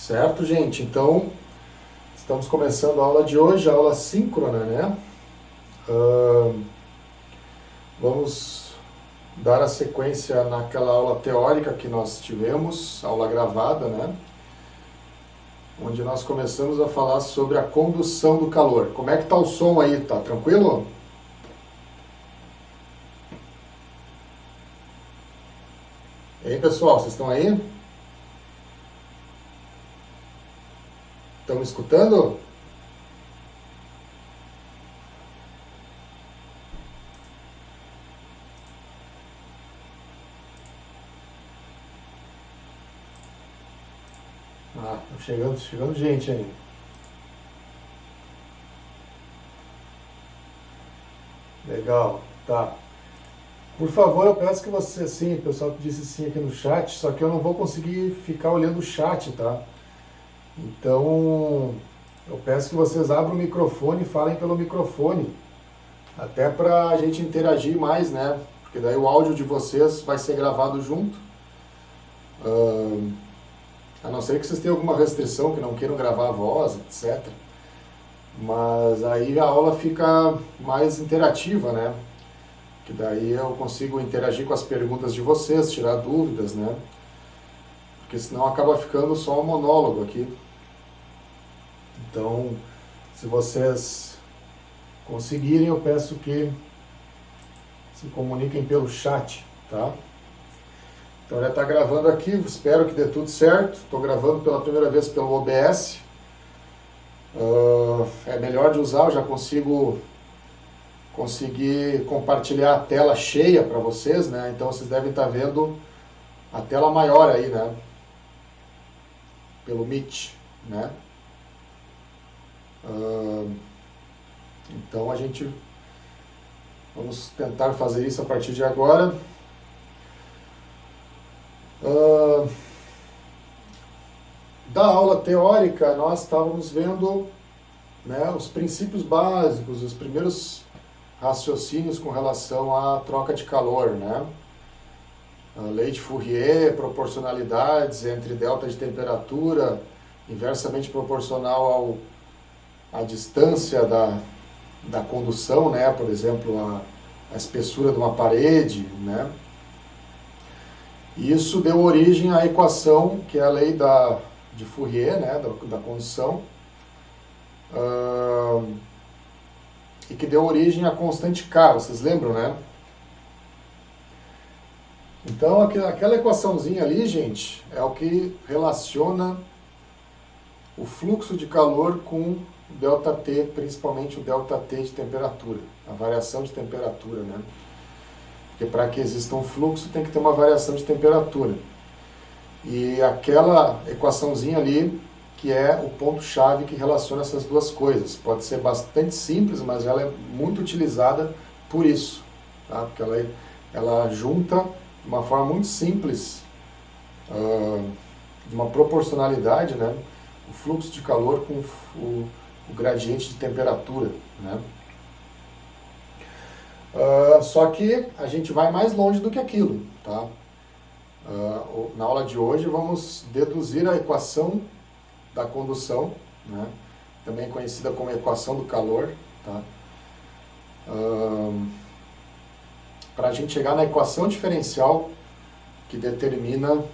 Certo, gente? Então, estamos começando a aula de hoje, a aula síncrona, né? Vamos dar a sequência naquela aula teórica que nós tivemos, aula gravada, né? Onde nós começamos a falar sobre a condução do calor. Como é que tá o som aí? Tá tranquilo? E aí, pessoal, vocês estão aí? Estão me escutando? Ah, tá chegando gente aí. Legal, tá. Por favor, eu peço que você, sim, o pessoal disse sim aqui no chat, só que eu não vou conseguir ficar olhando o chat, tá? Então, eu peço que vocês abram o microfone e falem pelo microfone, até para a gente interagir mais, né? Porque daí o áudio de vocês vai ser gravado junto. A não ser que vocês tenham alguma restrição, que não queiram gravar a voz, etc. Mas aí a aula fica mais interativa, né? Que daí eu consigo interagir com as perguntas de vocês, tirar dúvidas, né? Porque senão acaba ficando só um monólogo aqui. Então, se vocês conseguirem, eu peço que se comuniquem pelo chat, tá? Então já está gravando aqui, espero que dê tudo certo. Estou gravando pela primeira vez pelo OBS. É melhor de usar, eu já consegui compartilhar a tela cheia para vocês, né? Então vocês devem estar vendo a tela maior aí, né? Pelo Meet, né? Então a gente vamos tentar fazer isso a partir de agora. Da aula teórica, nós estávamos vendo, né, os princípios básicos, os primeiros raciocínios com relação à troca de calor, né? A lei de Fourier, proporcionalidades entre delta de temperatura inversamente proporcional à distância da condução, né? Por exemplo, a espessura de uma parede, né? E isso deu origem à equação, que é a lei de Fourier, né? da condução, e que deu origem à constante K, vocês lembram, né? Então, aquela equaçãozinha ali, gente, é o que relaciona o fluxo de calor com o ΔT, principalmente o ΔT de temperatura, a variação de temperatura, né? Porque para que exista um fluxo tem que ter uma variação de temperatura. E aquela equaçãozinha ali, que é o ponto-chave que relaciona essas duas coisas. Pode ser bastante simples, mas ela é muito utilizada por isso, tá? Porque ela junta de uma forma muito simples, de uma proporcionalidade, né? O fluxo de calor com o gradiente de temperatura, né? Só que a gente vai mais longe do que aquilo, tá? Na aula de hoje vamos deduzir a equação da condução, né? Também conhecida como equação do calor, tá? Para a gente chegar na equação diferencial que determina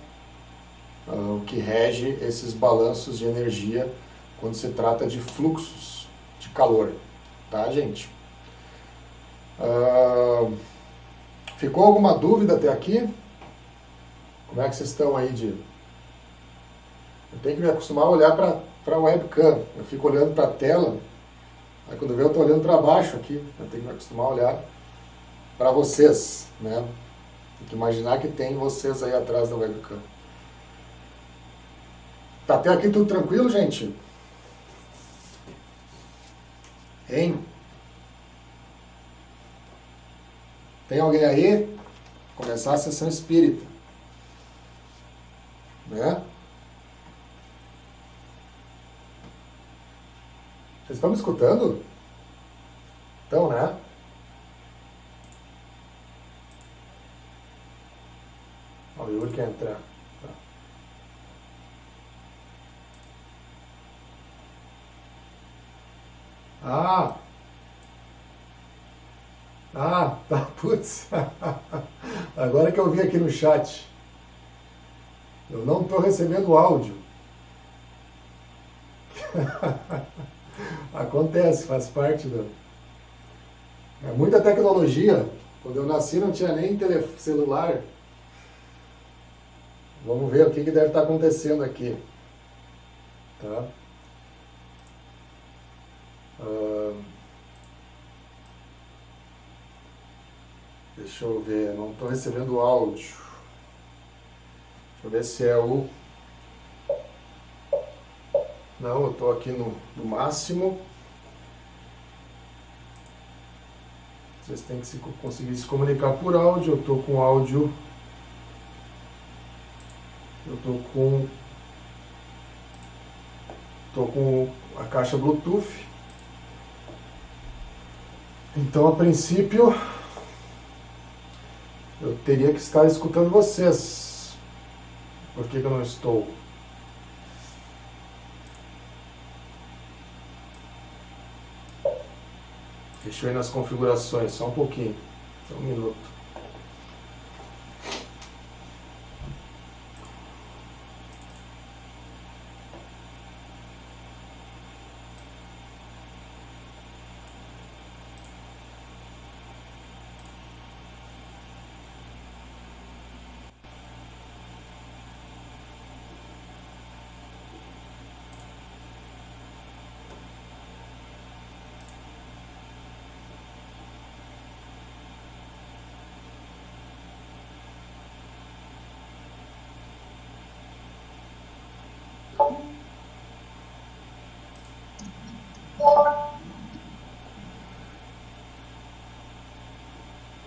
o que rege esses balanços de energia quando se trata de fluxos de calor, tá, gente? Ficou alguma dúvida até aqui? Como é que vocês estão aí, Eu tenho que me acostumar a olhar para a webcam. Eu fico olhando para a tela, aí quando eu vejo eu estou olhando para baixo aqui. Eu tenho que me acostumar a olhar para vocês, né? Tem que imaginar que tem vocês aí atrás da webcam. Tá até aqui tudo tranquilo, gente? Hein? Tem alguém aí? Começar a sessão espírita, né? Vocês estão me escutando? Então, né? Ó, o Yuri quer entrar. Tá. Ah, tá, putz. Agora que eu vi aqui no chat. Eu não estou recebendo áudio. Acontece, faz parte do... É muita tecnologia. Quando eu nasci não tinha nem celular. Vamos ver o que deve estar acontecendo aqui. Tá? Deixa eu ver, não estou recebendo áudio. Deixa eu ver se é o... Não, eu estou aqui no máximo. Vocês têm que conseguir se comunicar por áudio. Eu estou com áudio. Eu estou com a caixa Bluetooth. Então, a princípio, eu teria que estar escutando vocês. Por que eu não estou? Deixa eu ir nas configurações, só um pouquinho. Só um minuto.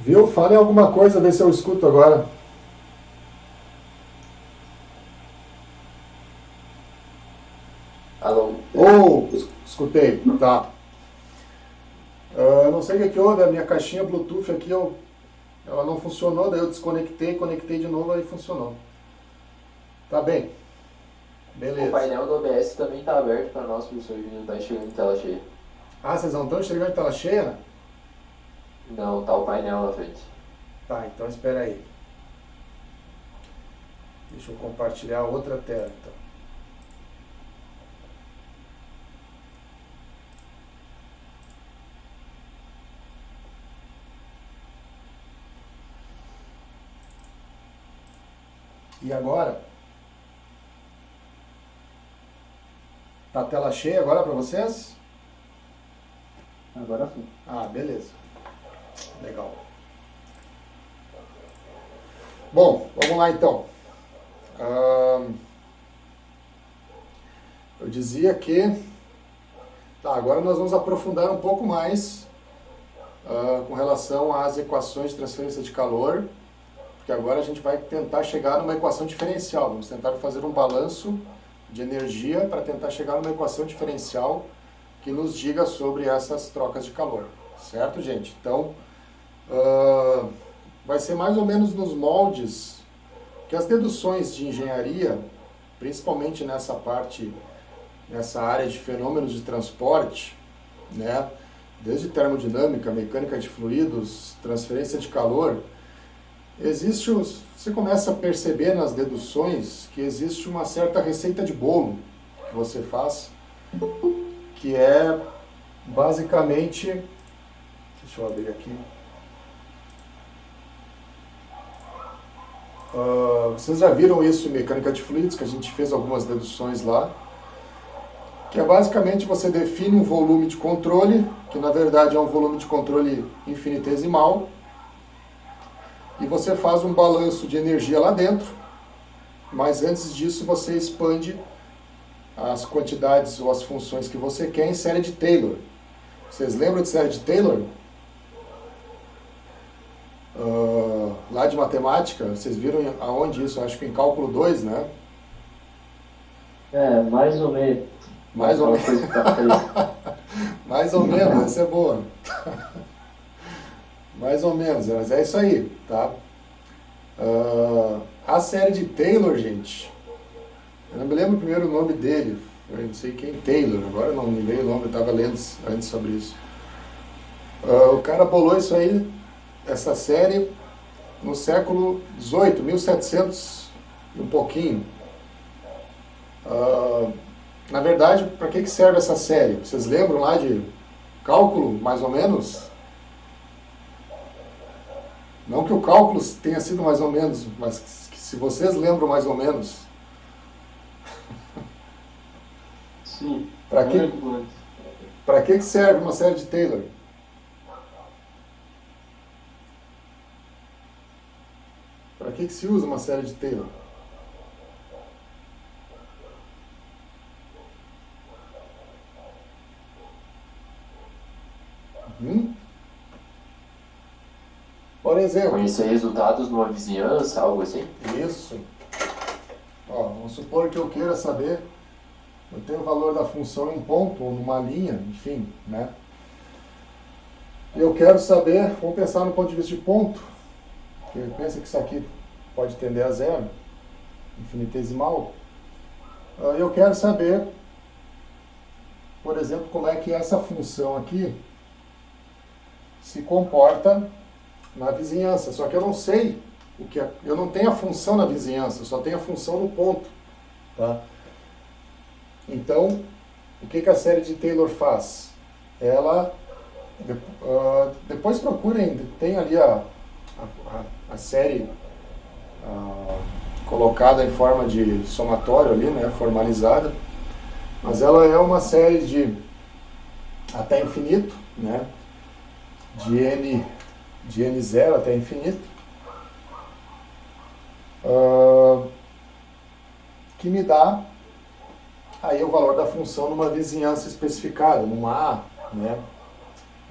Viu? Falem alguma coisa, ver se eu escuto agora. Alô? Escutei, tá. Não sei o que houve, a minha caixinha Bluetooth aqui, ela não funcionou, daí eu desconectei, conectei de novo, aí funcionou. Tá bem. Beleza. O painel do OBS também está aberto para nós, professor, e não está enxergando tela cheia. Ah, vocês não estão enxergando tela cheia? Não, tá o painel na frente. Tá, então espera aí. Deixa eu compartilhar outra tela, então. E agora? Tá a tela cheia agora para vocês? Agora sim. Ah, beleza. Legal. Bom, vamos lá então. Eu dizia que... Tá, agora nós vamos aprofundar um pouco mais com relação às equações de transferência de calor, porque agora a gente vai tentar chegar numa equação diferencial. Vamos tentar fazer um balanço de energia para tentar chegar numa equação diferencial que nos diga sobre essas trocas de calor. Certo, gente? Então, vai ser mais ou menos nos moldes que as deduções de engenharia, principalmente nessa parte, nessa área de fenômenos de transporte, né? Desde termodinâmica, mecânica de fluidos, transferência de calor, você começa a perceber nas deduções que existe uma certa receita de bolo que você faz, que é basicamente, deixa eu abrir aqui, vocês já viram isso em mecânica de fluidos, que a gente fez algumas deduções lá, que é basicamente você define um volume de controle, que na verdade é um volume de controle infinitesimal, e você faz um balanço de energia lá dentro, mas antes disso você expande as quantidades ou as funções que você quer em série de Taylor. Vocês lembram de série de Taylor? Lá de matemática, vocês viram aonde isso? Acho que em cálculo 2, né? Mais ou menos. Mais ou menos. Mais ou menos, essa é boa. Mais ou menos, mas é isso aí, tá? A série de Taylor, gente, eu não me lembro o primeiro nome dele, eu não sei quem, Taylor, agora não me veio o nome, eu estava lendo antes sobre isso. O cara bolou isso aí, essa série, no século XVIII, 1700 e um pouquinho. Na verdade, para que serve essa série? Vocês lembram lá de cálculo, mais ou menos? Não que o cálculo tenha sido mais ou menos, mas que se vocês lembram mais ou menos. Sim. Para que serve uma série de Taylor? Para que se usa uma série de Taylor? Por exemplo... Conhecer resultados numa vizinhança, algo assim? Isso. Vamos supor que eu queira saber, eu tenho o valor da função em um ponto, ou numa linha, enfim, né? Eu quero saber, vamos pensar no ponto de vista de ponto, que pensa que isso aqui pode tender a zero, infinitesimal. Eu quero saber, por exemplo, como é que essa função aqui se comporta na vizinhança. Só que eu não sei o que eu não tenho a função na vizinhança, eu só tenho a função no ponto, tá? Então, o que a série de Taylor faz? Ela depois procurem, tem ali a série colocada em forma de somatório ali, né, formalizada, mas ela é uma série de até infinito, né, de n0 até infinito, que me dá aí o valor da função numa vizinhança especificada, numa A, né,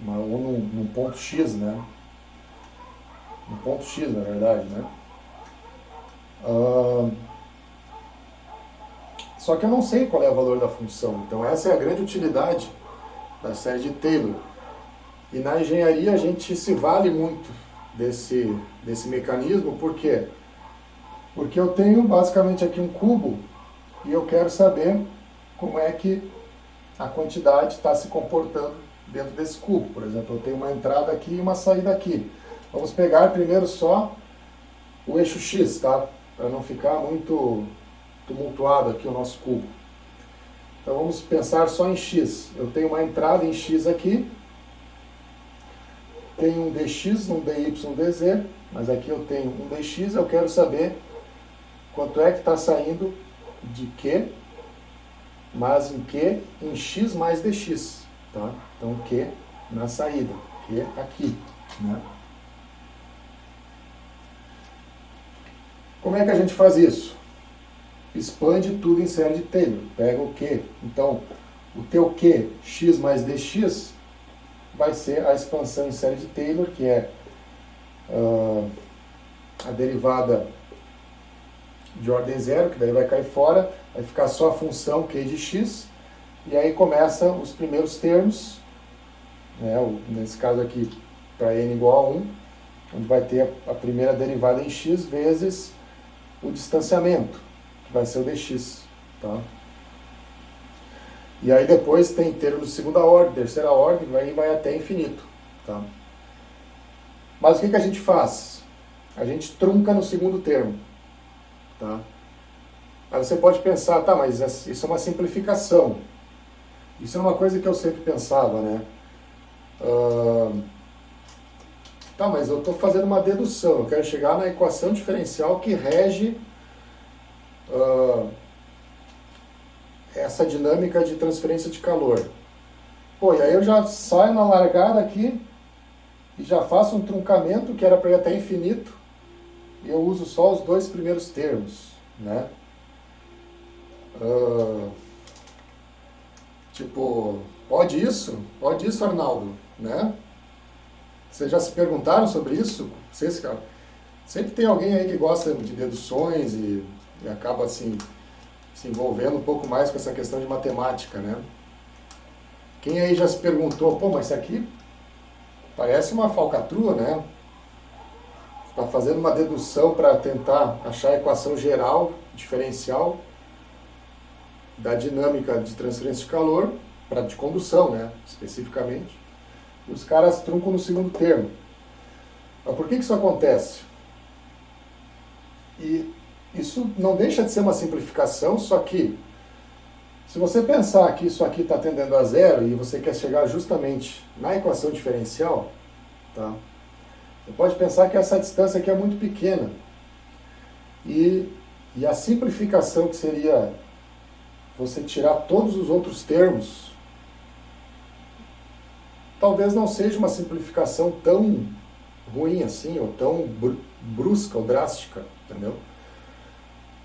ou num ponto X, né, no ponto X, na verdade, né. Só que eu não sei qual é o valor da função, então essa é a grande utilidade da série de Taylor. E na engenharia a gente se vale muito desse mecanismo, por quê? Porque eu tenho basicamente aqui um cubo e eu quero saber como é que a quantidade está se comportando dentro desse cubo. Por exemplo, eu tenho uma entrada aqui e uma saída aqui. Vamos pegar primeiro só o eixo X, tá? Para não ficar muito tumultuado aqui o nosso cubo. Então vamos pensar só em X. Eu tenho uma entrada em X aqui, tenho um dx, um dy, um dz, mas aqui eu tenho um dx, eu quero saber quanto é que está saindo de Q, mas em Q, em x mais dx, tá? Então Q na saída, Q aqui, né? Como é que a gente faz isso? Expande tudo em série de Taylor, pega o Q, então o teu Q, x mais dx, vai ser a expansão em série de Taylor, que é a derivada de ordem zero, que daí vai cair fora, vai ficar só a função Q de x, e aí começa os primeiros termos, né, nesse caso aqui, para n igual a 1, onde vai ter a primeira derivada em x vezes o distanciamento, que vai ser o dx, tá? E aí depois tem termos de segunda ordem, terceira ordem, aí vai até infinito, tá? Mas o que a gente faz? A gente trunca no segundo termo, tá? Aí você pode pensar, tá, mas isso é uma simplificação. Isso é uma coisa que eu sempre pensava, né? Tá, mas eu estou fazendo uma dedução, eu quero chegar na equação diferencial que rege essa dinâmica de transferência de calor. Pô, e aí eu já saio na largada aqui e já faço um truncamento que era para ir até infinito e eu uso só os dois primeiros termos, né? Tipo, pode isso? Pode isso, Arnaldo, né? Vocês já se perguntaram sobre isso? Vocês, cara, sempre tem alguém aí que gosta de deduções e acaba assim se envolvendo um pouco mais com essa questão de matemática, né? Quem aí já se perguntou, pô, mas isso aqui parece uma falcatrua, né? Está fazendo uma dedução para tentar achar a equação geral, diferencial da dinâmica de transferência de calor, de condução, né, especificamente, e os caras truncam no segundo termo. Mas por que isso acontece? E isso não deixa de ser uma simplificação, só que se você pensar que isso aqui está tendendo a zero e você quer chegar justamente na equação diferencial, tá? Você pode pensar que essa distância aqui é muito pequena. E a simplificação que seria você tirar todos os outros termos, talvez não seja uma simplificação tão ruim assim, ou tão brusca ou drástica, entendeu?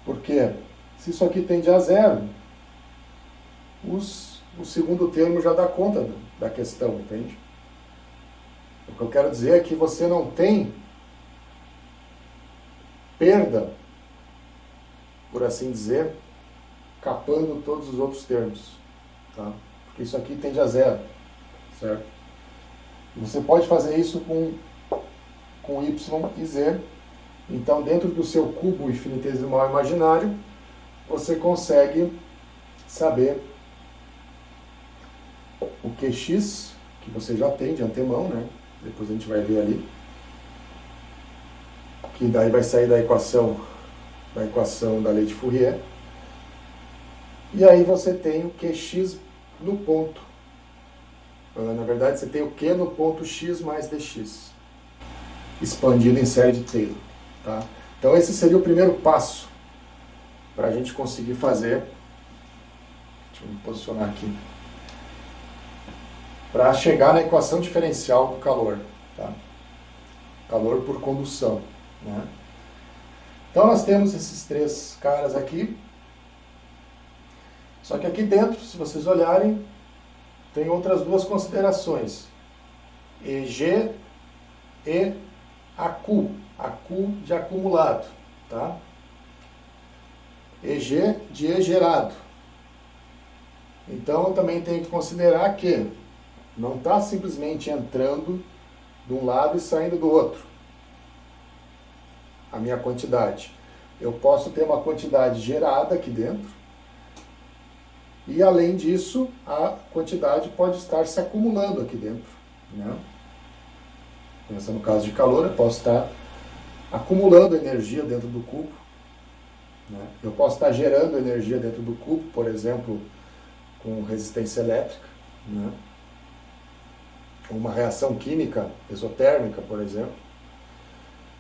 Porque se isso aqui tende a zero, o segundo termo já dá conta da questão, entende? O que eu quero dizer é que você não tem perda, por assim dizer, capando todos os outros termos, tá? Porque isso aqui tende a zero, certo? E você pode fazer isso com y e z. Então, dentro do seu cubo infinitesimal imaginário, você consegue saber o QX, que você já tem de antemão, né? Depois a gente vai ver ali, que daí vai sair da equação da lei de Fourier. E aí você tem o QX no ponto. Na verdade, você tem o Q no ponto x mais dx, expandido em série de Taylor. Tá? Então esse seria o primeiro passo para a gente conseguir fazer. Deixa eu me posicionar aqui. Para chegar na equação diferencial do calor. Tá? Calor por condução. Né? Então nós temos esses três caras aqui. Só que aqui dentro, se vocês olharem, tem outras duas considerações. EG e AQ. AQ de acumulado. Tá? EG de E gerado. Então eu também tenho que considerar que não está simplesmente entrando de um lado e saindo do outro a minha quantidade. Eu posso ter uma quantidade gerada aqui dentro e, além disso, a quantidade pode estar se acumulando aqui dentro. Né? Pensa no caso de calor, eu posso estar acumulando energia dentro do cubo. Né? Eu posso estar gerando energia dentro do cubo, por exemplo, com resistência elétrica. Né? Uma reação química exotérmica, por exemplo.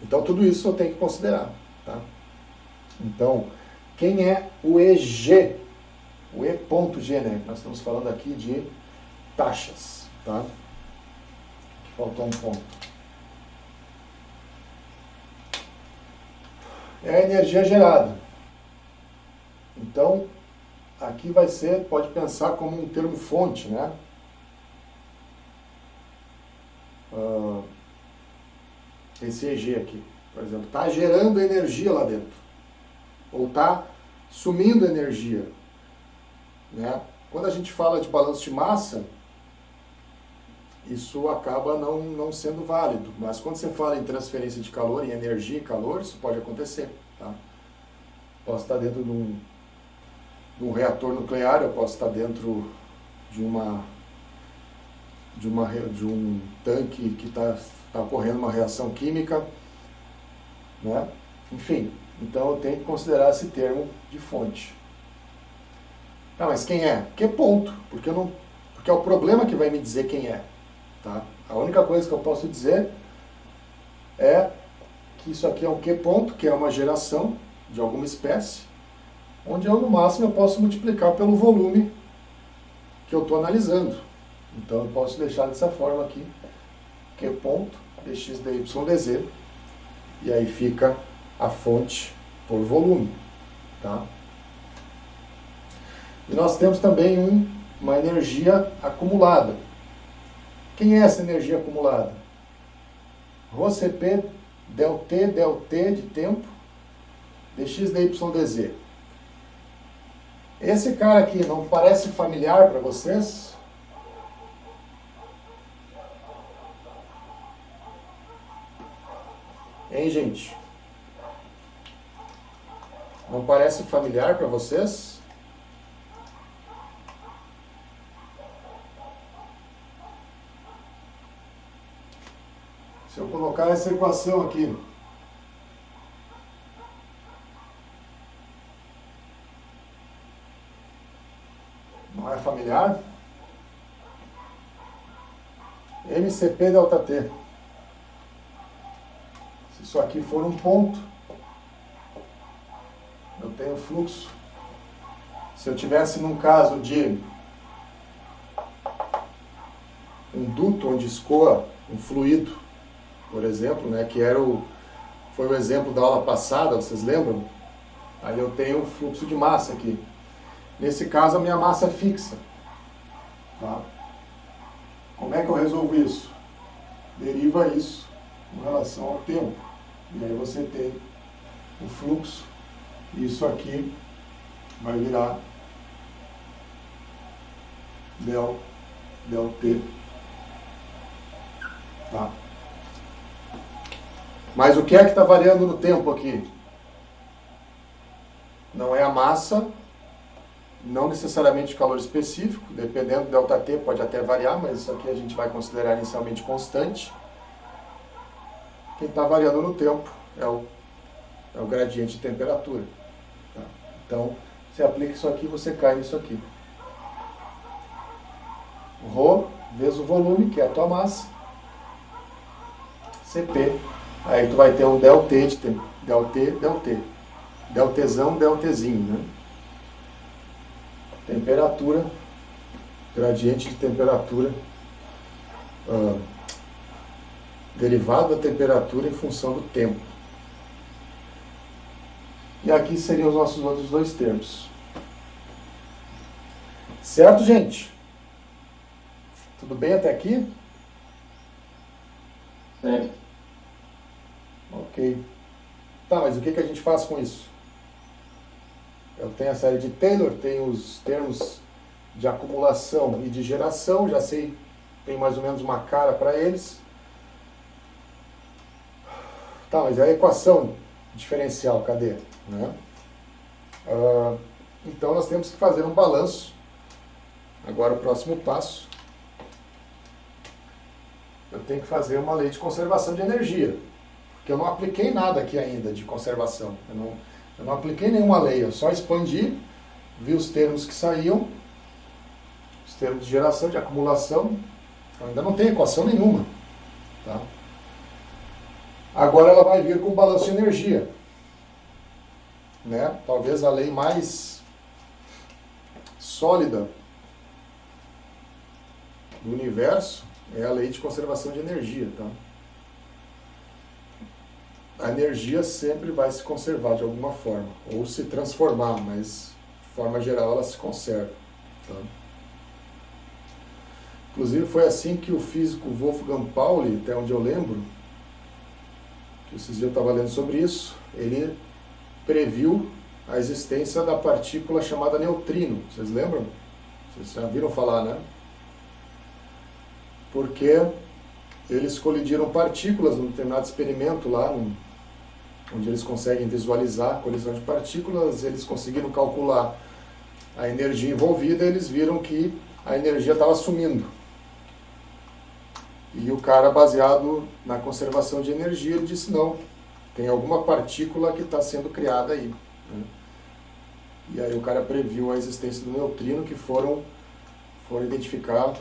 Então, tudo isso eu tenho que considerar. Tá? Então, quem é o EG? O E.G, né? Nós estamos falando aqui de taxas. Tá? Faltou um ponto. É a energia gerada. Então, aqui vai ser, pode pensar como um termo fonte, né? Esse EG aqui, por exemplo, está gerando energia lá dentro, ou está sumindo energia. Né? Quando a gente fala de balanço de massa, isso acaba não sendo válido, mas quando você fala em transferência de calor, em energia e calor, isso pode acontecer. Tá? Posso estar dentro de um reator nuclear, eu posso estar dentro de um tanque que está ocorrendo uma reação química, né? Enfim, então eu tenho que considerar esse termo de fonte. Tá, mas quem é? Que ponto? Porque é o problema que vai me dizer quem é. Tá? A única coisa que eu posso dizer é que isso aqui é um Q ponto, que é uma geração de alguma espécie, onde eu no máximo eu posso multiplicar pelo volume que eu estou analisando. Então eu posso deixar dessa forma aqui, Q ponto, dx dy dz, e aí fica a fonte por volume. Tá? E nós temos também uma energia acumulada. Quem é essa energia acumulada? ρCp del t de tempo, dx dy dz. Esse cara aqui não parece familiar para vocês? Hein, gente? Não parece familiar para vocês? Se eu colocar essa equação aqui, não é familiar? MCP delta T. Se isso aqui for um ponto, eu tenho fluxo. Se eu tivesse num caso de um duto onde escoa um fluido, por exemplo, né, que foi o exemplo da aula passada, vocês lembram? Aí eu tenho o fluxo de massa aqui. Nesse caso, a minha massa é fixa. Tá? Como é que eu resolvo isso? Deriva isso com relação ao tempo. E aí você tem o fluxo. Isso aqui vai virar del T. Tá? Mas o que é que está variando no tempo aqui? Não é a massa, não necessariamente o calor específico, dependendo do ΔT pode até variar, mas isso aqui a gente vai considerar inicialmente constante. Quem está variando no tempo é o gradiente de temperatura. Tá? Então, você aplica isso aqui, você cai nisso aqui. Rho vezes o volume, que é a tua massa, CP. Aí tu vai ter um ΔT de tempo, ΔT. Deltezão, deltezinho, né? Temperatura, gradiente de temperatura, derivado da temperatura em função do tempo. E aqui seriam os nossos outros dois termos. Certo, gente? Tudo bem até aqui? Certo. Ok. Tá, mas o que a gente faz com isso? Eu tenho a série de Taylor, tenho os termos de acumulação e de geração, já sei, tem mais ou menos uma cara para eles. Tá, mas é a equação diferencial, cadê? Né? Então nós temos que fazer um balanço. Agora o próximo passo. Eu tenho que fazer uma lei de conservação de energia. Porque eu não apliquei nada aqui ainda de conservação. Eu não apliquei nenhuma lei, eu só expandi, vi os termos que saíam, os termos de geração, de acumulação, eu ainda não tem equação nenhuma. Tá? Agora ela vai vir com balanço de energia. Né? Talvez a lei mais sólida do universo é a lei de conservação de energia. Tá? A energia sempre vai se conservar de alguma forma, ou se transformar, mas de forma geral ela se conserva. Tá? Inclusive foi assim que o físico Wolfgang Pauli, até onde eu lembro, que esses dias eu estava lendo sobre isso, ele previu a existência da partícula chamada neutrino. Vocês lembram? Vocês já viram falar, né? Porque eles colidiram partículas num determinado experimento lá, onde eles conseguem visualizar a colisão de partículas, eles conseguiram calcular a energia envolvida, eles viram que a energia estava sumindo. E o cara, baseado na conservação de energia, ele disse, não, tem alguma partícula que está sendo criada aí. Né? E aí o cara previu a existência do neutrino, que foram identificar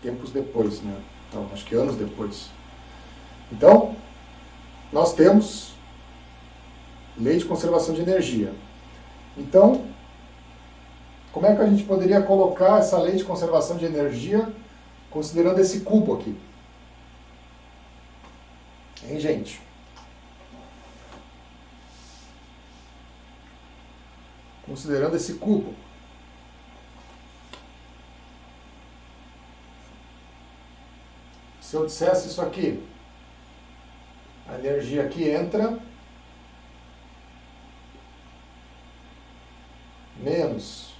tempos depois, né? Então, acho que anos depois. Então, nós temos lei de conservação de energia. Então, como é que a gente poderia colocar essa lei de conservação de energia considerando esse cubo aqui? Hein, gente? Considerando esse cubo. Se eu dissesse isso aqui, a energia que entra menos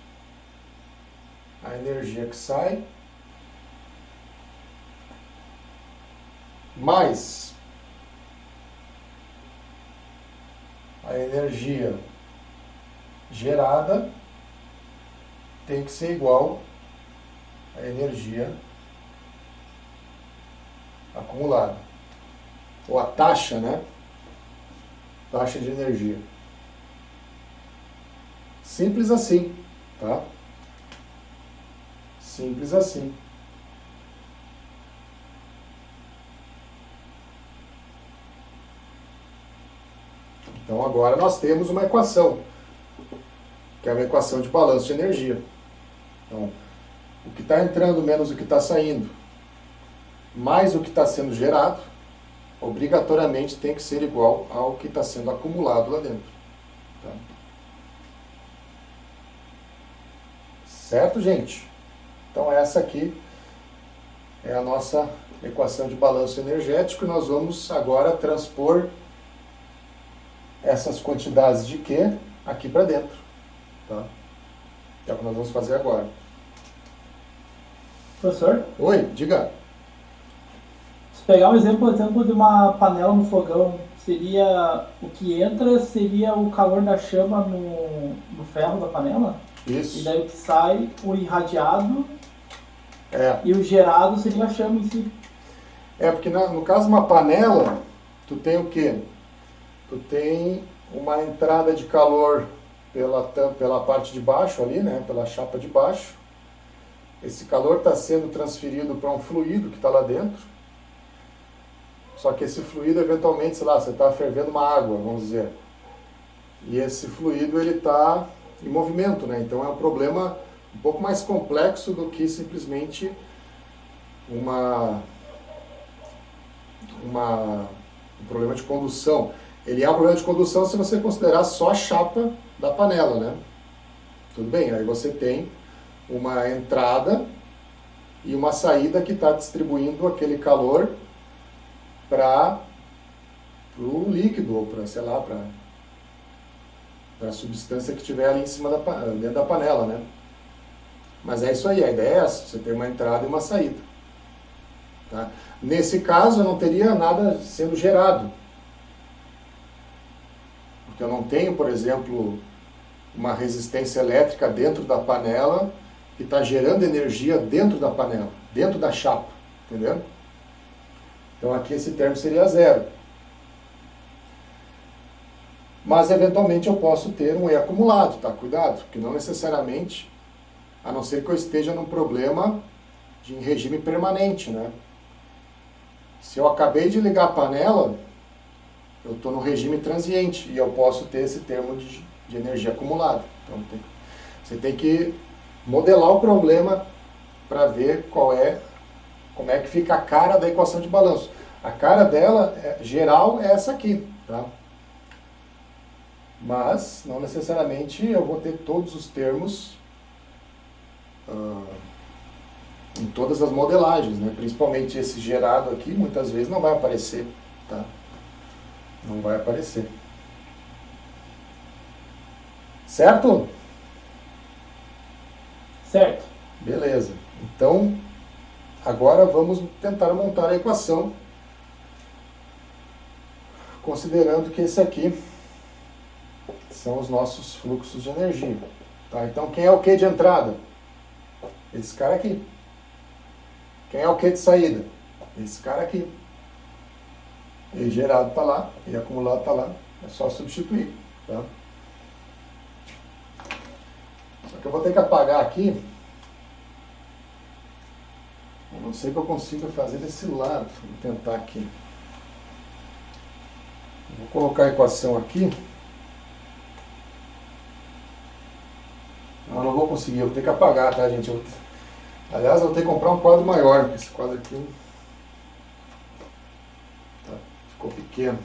a energia que sai, mais a energia gerada, tem que ser igual à energia acumulada. ou a taxa, né? Taxa de energia. Simples assim, tá? Simples assim. Então agora nós temos uma equação, que é uma equação de balanço de energia. Então, o que está entrando menos o que está saindo, mais o que está sendo gerado, obrigatoriamente tem que ser igual ao que está sendo acumulado lá dentro. Tá? Certo, gente? Então essa aqui é a nossa equação de balanço energético. Nós vamos agora transpor essas quantidades de Q aqui para dentro. Tá? É o que nós vamos fazer agora. Professor, Oi, diga. se pegar um exemplo, por exemplo, de uma panela no fogão, seria o que entra seria o calor da chama no ferro da panela? Isso. E daí o que sai, o irradiado, É. e o gerado seria a chama em si. É, porque no caso de uma panela, tu tem o quê? Tu tem uma entrada de calor pela parte de baixo ali, né? Pela chapa de baixo. Esse calor está sendo transferido para um fluido que está lá dentro. Só que esse fluido, eventualmente, sei lá, você está fervendo uma água, vamos dizer. E esse fluido, ele está em movimento, né? Então é um problema um pouco mais complexo do que simplesmente um problema de condução. Ele é um problema de condução se você considerar só a chapa da panela, né? Tudo bem, aí você tem uma entrada e uma saída que está distribuindo aquele calor para o líquido, ou para, sei lá, para a substância que estiver ali em cima dentro da panela, né? Mas é isso aí, a ideia é essa, você tem uma entrada e uma saída. Tá? Nesse caso, eu não teria nada sendo gerado. Porque eu não tenho, por exemplo, uma resistência elétrica dentro da panela que está gerando energia dentro da panela, dentro da chapa, entendeu? Então aqui esse termo seria zero. Mas eventualmente eu posso ter um E acumulado, tá? Cuidado, porque não necessariamente, a não ser que eu esteja num problema em regime permanente, né? Se eu acabei de ligar a panela, eu estou no regime transiente e eu posso ter esse termo de energia acumulada. Então você tem que modelar o problema para ver como é que fica a cara da equação de balanço. A cara dela, geral, é essa aqui, tá? Mas, não necessariamente eu vou ter todos os termos em todas as modelagens, né? Principalmente esse gerado aqui, muitas vezes não vai aparecer, tá? Não vai aparecer. Certo? Certo. Beleza. Então, agora vamos tentar montar a equação, considerando que esse aqui são os nossos fluxos de energia. Tá? Então, quem é o Q de entrada? Esse cara aqui. Quem é o Q de saída? Esse cara aqui. E gerado está lá, e acumulado está lá. É só substituir. Tá? Só que eu vou ter que apagar aqui. Eu não sei que eu consigo fazer desse lado. Vou tentar aqui. Vou colocar a equação aqui. Não vou conseguir, eu vou ter que apagar, tá, gente? Aliás, eu vou ter que comprar um quadro maior, porque esse quadro aqui ficou pequeno.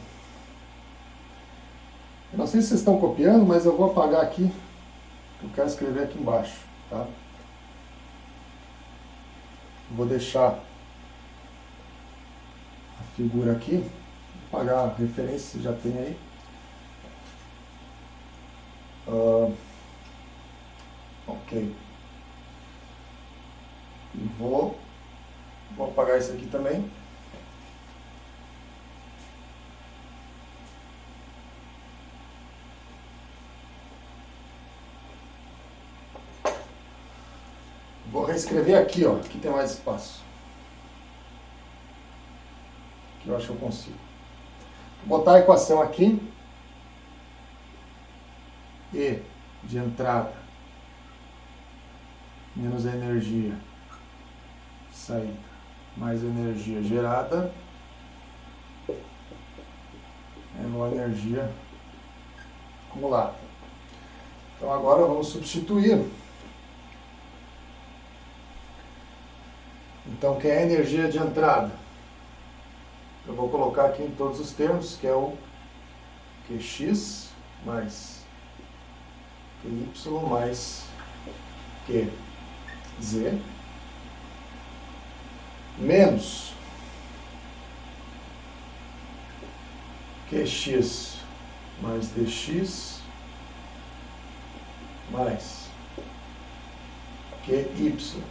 Eu não sei se vocês estão copiando, mas eu vou apagar aqui. Eu quero escrever aqui embaixo, tá? Vou deixar a figura aqui. Vou apagar a referência, já tem aí. Ok. E vou apagar isso aqui também. Vou reescrever aqui, ó. Aqui tem mais espaço. Aqui eu acho que eu consigo. botar a equação aqui. E de entrada menos a energia saída mais a energia gerada é igual a energia acumulada. Então agora vamos substituir. Então, quem é a energia de entrada? Eu vou colocar aqui em todos os termos, que é o Qx mais Qy mais Qz menos Qx mais Dx mais Qy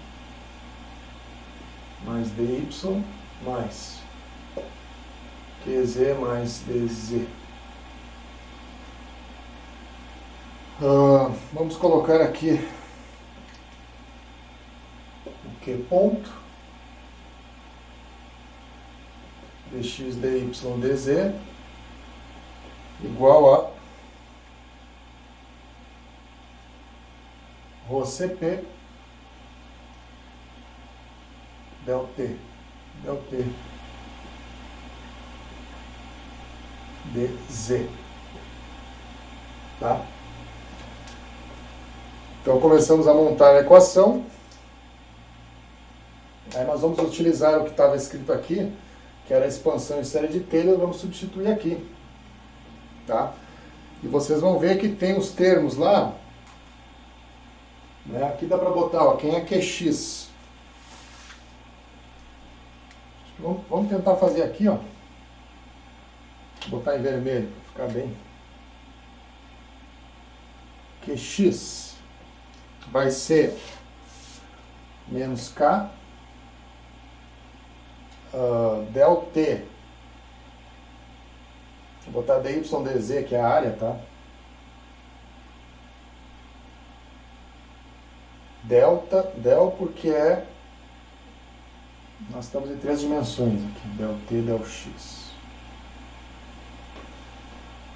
mais dy mais Qz mais dz. Vamos colocar aqui o Q ponto dx dy dz igual a ρ Cp del T dz. Tá? Então começamos a montar a equação. Aí nós vamos utilizar o que estava escrito aqui, que era a expansão em série de Taylor, vamos substituir aqui. Tá? E vocês vão ver que tem os termos lá, né? Aqui dá para botar, ó, quem é Qx. Vamos tentar fazer aqui, ó. Vou botar em vermelho para ficar bem. Qx vai ser menos K del T. Vou botar dy dz, que é a área, tá? Del porque nós estamos em 3 dimensões aqui, del T, del X.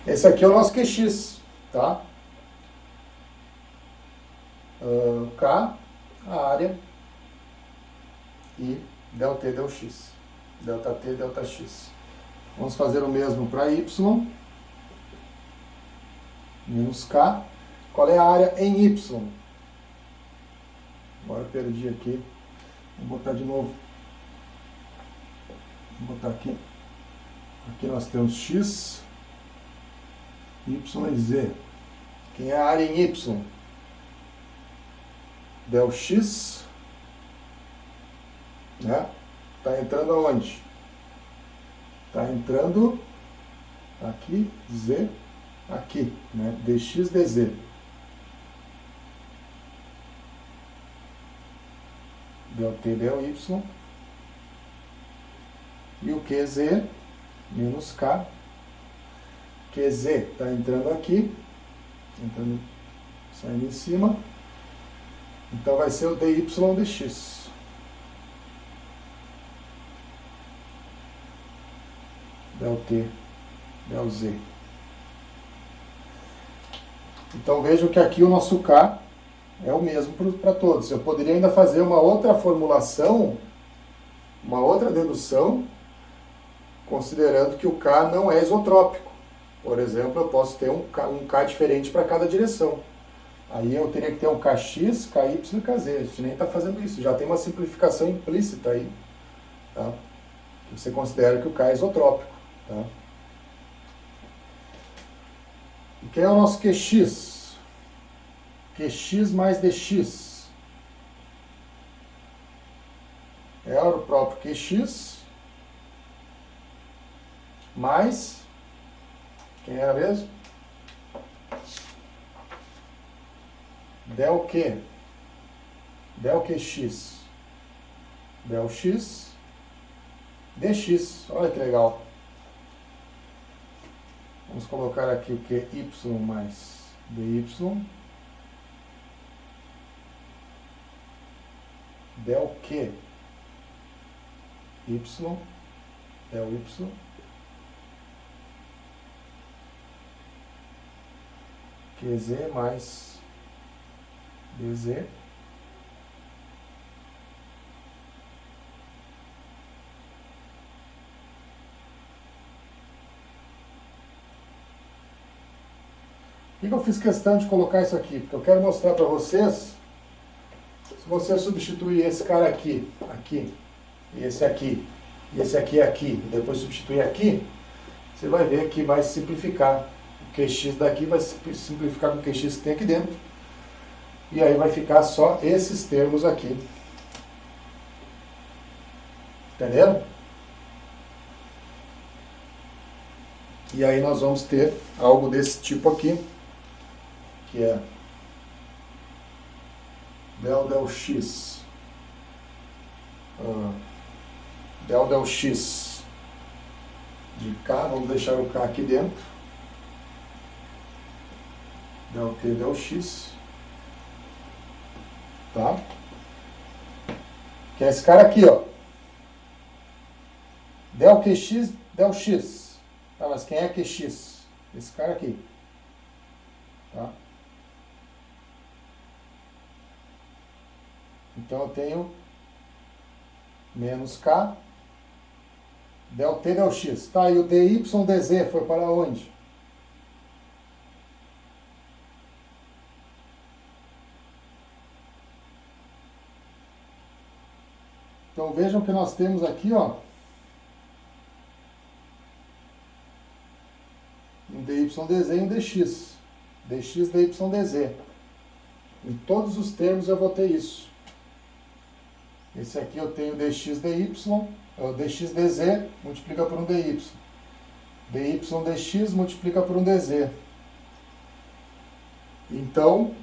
Esse aqui é o nosso Qx, tá? K, a área, e del T, del X. Delta T, delta X. Vamos fazer o mesmo para Y. Menos K. Qual é a área em Y? Agora eu perdi aqui. Vou botar de novo. Vou botar aqui. Aqui nós temos X, Y e Z. Quem é a área em Y? Del X, né? Está entrando aonde? Está entrando aqui, Z, aqui, né? Dx, dz. Del T, del Y. E o QZ menos K. QZ está entrando aqui, saindo em cima. Então vai ser o dy dx. Del T, del Z. Então vejam que aqui o nosso K é o mesmo para todos. Eu poderia ainda fazer uma outra formulação, uma outra dedução, considerando que o K não é isotrópico. Por exemplo, eu posso ter um K diferente para cada direção. Aí eu teria que ter um Kx, Ky e Kz. A gente nem está fazendo isso. Já tem uma simplificação implícita aí. Tá? Que você considera que o K é isotrópico. Tá? E quem é o nosso Qx? Qx mais dx. É o próprio Qx mais... Quem era mesmo? Del Q. Del Qx. Del x. Dx. Olha que legal. Vamos colocar aqui o Qy mais dy. Del Q. Y. Del y. QZ mais DZ. Por que eu fiz questão de colocar isso aqui? Porque eu quero mostrar para vocês, se você substituir esse cara aqui, e esse aqui, e aqui, e depois substituir aqui, você vai ver que vai simplificar. O QX daqui vai simplificar com o QX que tem aqui dentro. E aí vai ficar só esses termos aqui. Entenderam? E aí nós vamos ter algo desse tipo aqui, que é del x, del x de K, vamos deixar o K aqui dentro, del t del x, tá? Que é esse cara aqui, ó, del qx del x, tá? Mas quem é qx? Esse cara aqui, tá? Então eu tenho menos K del t del x. Tá, e o dy dz foi para onde? Então vejam que nós temos aqui, ó, um dy dz e um dx. Dx, dy, dz. Em todos os termos eu vou ter isso. Esse aqui eu tenho dx dy, o dx dz multiplica por um dy. dy dx multiplica por um dz. Então,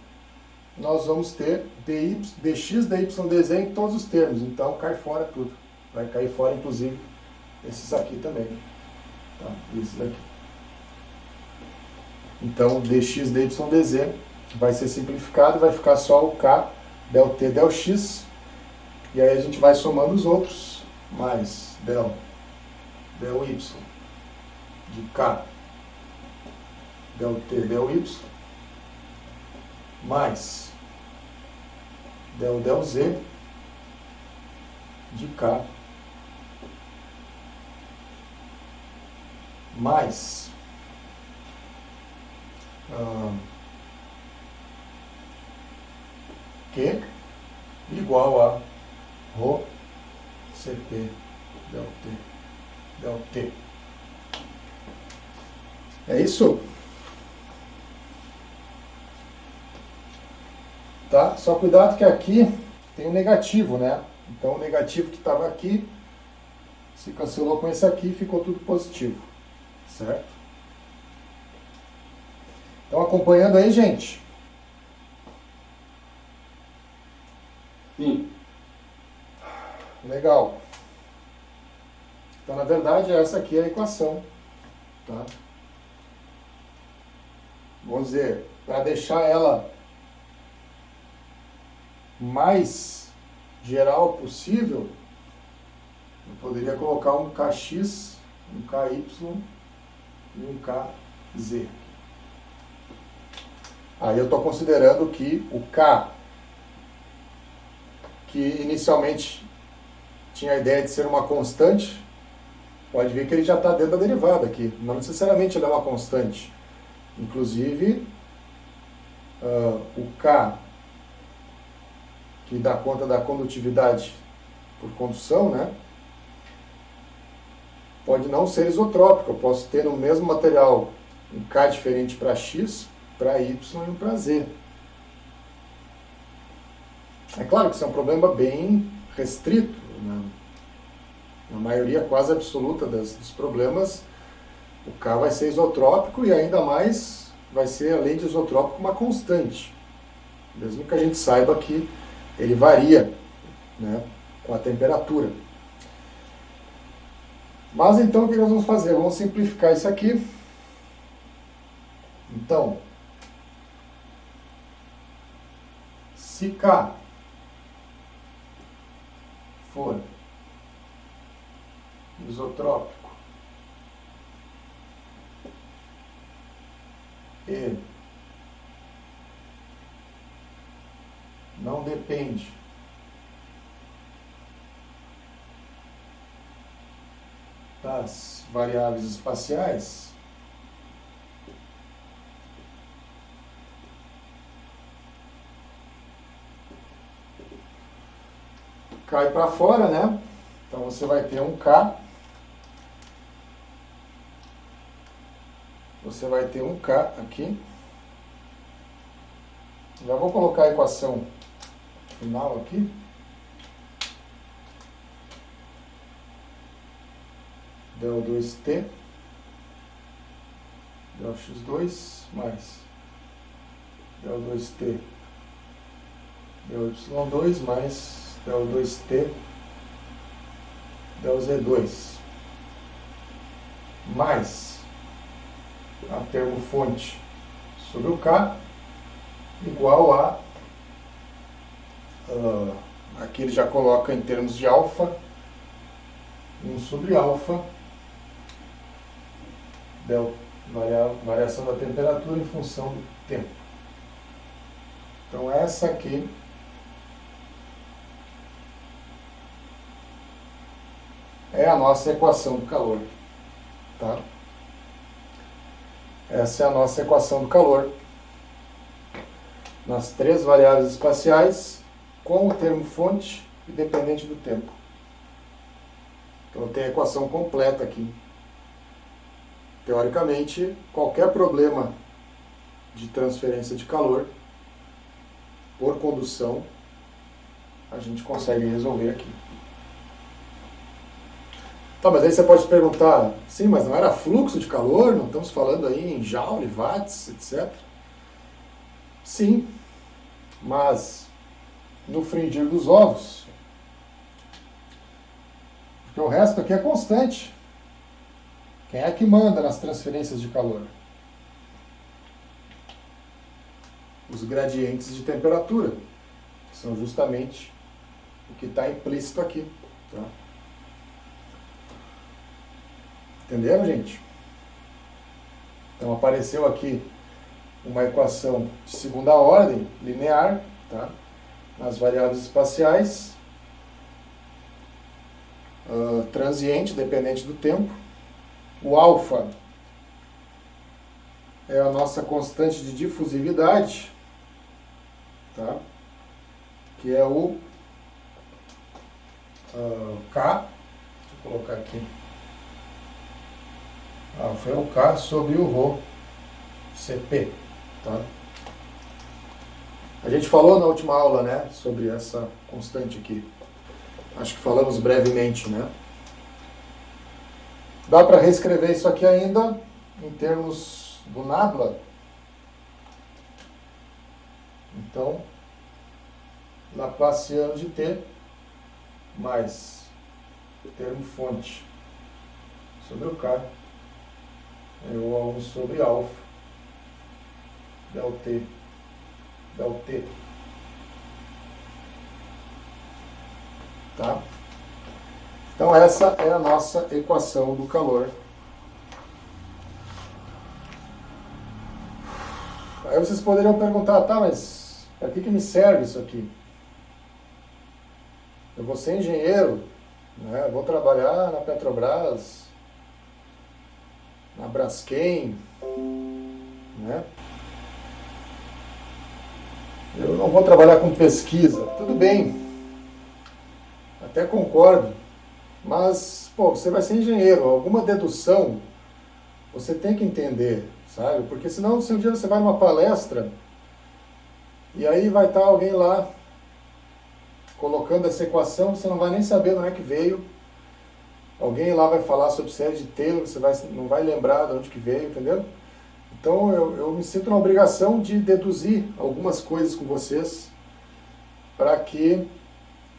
nós vamos ter dx, dy, dz em todos os termos. Então, cai fora tudo. Vai cair fora, inclusive, esses aqui também. Tá? Esses aqui. Então, dx, dy, dz vai ser simplificado e vai ficar só o k del t del x. E aí a gente vai somando os outros, mais del y de k del t del y, mais del z de k, mais Q igual a Rho CP del T. É isso? Tá? Só cuidado que aqui tem um negativo, né? Então o negativo que estava aqui se cancelou com esse aqui e ficou tudo positivo. Certo? Estão acompanhando aí, gente? Sim. Legal. Então, na verdade, essa aqui é a equação. Tá? Vamos dizer, para deixar ela mais geral possível, eu poderia colocar um kx, um ky e um kz. Aí eu estou considerando que o k, que inicialmente tinha a ideia de ser uma constante, pode ver que ele já está dentro da derivada aqui. Não necessariamente ele é uma constante. Inclusive, o K, que dá conta da condutividade por condução, né, pode não ser isotrópico. Eu posso ter no mesmo material um K diferente para X, para Y e um para Z. É claro que isso é um problema bem restrito, né? Na maioria quase absoluta dos problemas, o K vai ser isotrópico e ainda mais vai ser, além de isotrópico, uma constante. Mesmo que a gente saiba que ele varia, né, com a temperatura. Mas então o que nós vamos fazer? Vamos simplificar isso aqui. Então, se K for isotrópico e não depende das variáveis espaciais, cai para fora, né? Então você vai ter um K, você vai ter um K aqui. Já vou colocar a equação final aqui. Del 2t, del x2 mais del 2t, del y2 mais del 2t, del z2, mais a termo fonte sobre o K, igual a, aqui ele já coloca em termos de alfa, 1 sobre alfa, variação da temperatura em função do tempo. Então essa aqui é a nossa equação do calor, tá? Essa é a nossa equação do calor nas três variáveis espaciais com o termo fonte e dependente do tempo. Então tem a equação completa aqui. Teoricamente, qualquer problema de transferência de calor por condução, a gente consegue resolver aqui. Tá, mas aí você pode perguntar, sim, mas não era fluxo de calor? Não estamos falando aí em joule, watts, etc. Sim, mas no frigir dos ovos, porque o resto aqui é constante. Quem é que manda nas transferências de calor? Os gradientes de temperatura, que são justamente o que está implícito aqui. Tá? Entenderam, gente? Então apareceu aqui uma equação de segunda ordem, linear, tá? Nas variáveis espaciais, transiente, dependente do tempo. O alfa é a nossa constante de difusividade, tá? Que é o K, deixa eu colocar aqui, alfa é o K sobre o ρ, Cp, tá? A gente falou na última aula, né, sobre essa constante aqui. Acho que falamos brevemente, né? Dá para reescrever isso aqui ainda em termos do nabla. Então, Laplaciano de t mais termo fonte sobre o K é igual a 1 sobre alfa del t. Tá? Então essa é a nossa equação do calor. Aí vocês poderiam perguntar, tá, mas para que me serve isso aqui? Eu vou ser engenheiro, né? Eu vou trabalhar na Petrobras, na Braskem, né? Eu não vou trabalhar com pesquisa. Tudo bem, até concordo. Mas, pô, você vai ser engenheiro, alguma dedução você tem que entender, sabe? Porque senão, se um dia você vai numa palestra e aí vai estar alguém lá colocando essa equação, você não vai nem saber de onde é que veio. Alguém lá vai falar sobre série de Taylor, você não vai lembrar de onde que veio, entendeu? Então eu me sinto na obrigação de deduzir algumas coisas com vocês para que